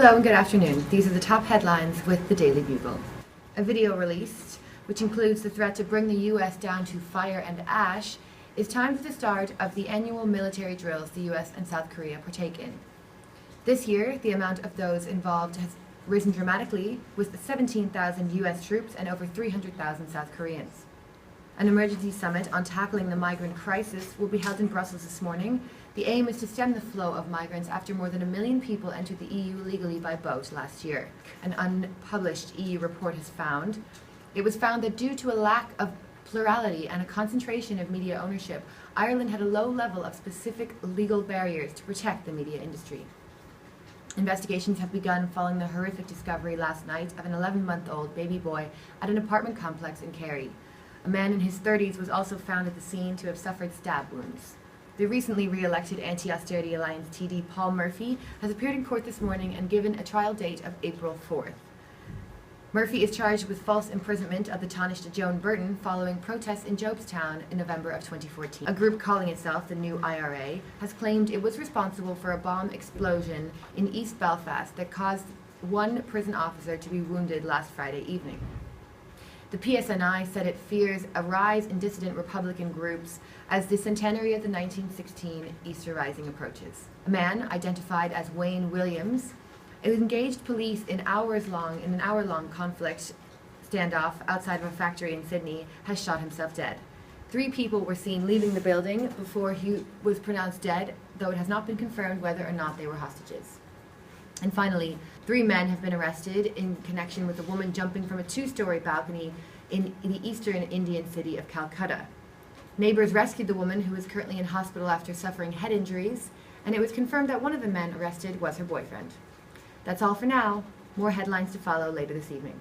Hello and good afternoon. These are the top headlines with the Daily Bugle. A video released, which includes the threat to bring the US down to fire and ash, is timed with the start of the annual military drills the US and South Korea partake in. This year, the amount of those involved has risen dramatically, with 17,000 US troops and over 300,000 South Koreans. An emergency summit on tackling the migrant crisis will be held in Brussels this morning. The aim is to stem the flow of migrants after more than 1 million people entered the EU legally by boat last year. An unpublished EU report has found. It was found that due to a lack of plurality and a concentration of media ownership, Ireland had a low level of specific legal barriers to protect the media industry. Investigations have begun following the horrific discovery last night of an 11-month-old baby boy at an apartment complex in Kerry. A man in his 30s was also found at the scene to have suffered stab wounds. The recently re-elected Anti-Austerity Alliance TD Paul Murphy has appeared in court this morning and given a trial date of April 4th. Murphy is charged with false imprisonment of the Taoiseach Joan Burton following protests in Jobestown in November of 2014. A group calling itself the New IRA has claimed it was responsible for a bomb explosion in East Belfast that caused one prison officer to be wounded last Friday evening. The PSNI said it fears a rise in dissident Republican groups as the centenary of the 1916 Easter Rising approaches. A man, identified as Wayne Williams, engaged police in an hour-long conflict standoff outside of a factory in Sydney, has shot himself dead. 3 people were seen leaving the building before he was pronounced dead, though it has not been confirmed whether or not they were hostages. And finally, 3 men have been arrested in connection with a woman jumping from a 2-story balcony in the eastern Indian city of Calcutta. Neighbors rescued the woman, who is currently in hospital after suffering head injuries, and it was confirmed that one of the men arrested was her boyfriend. That's all for now. More headlines to follow later this evening.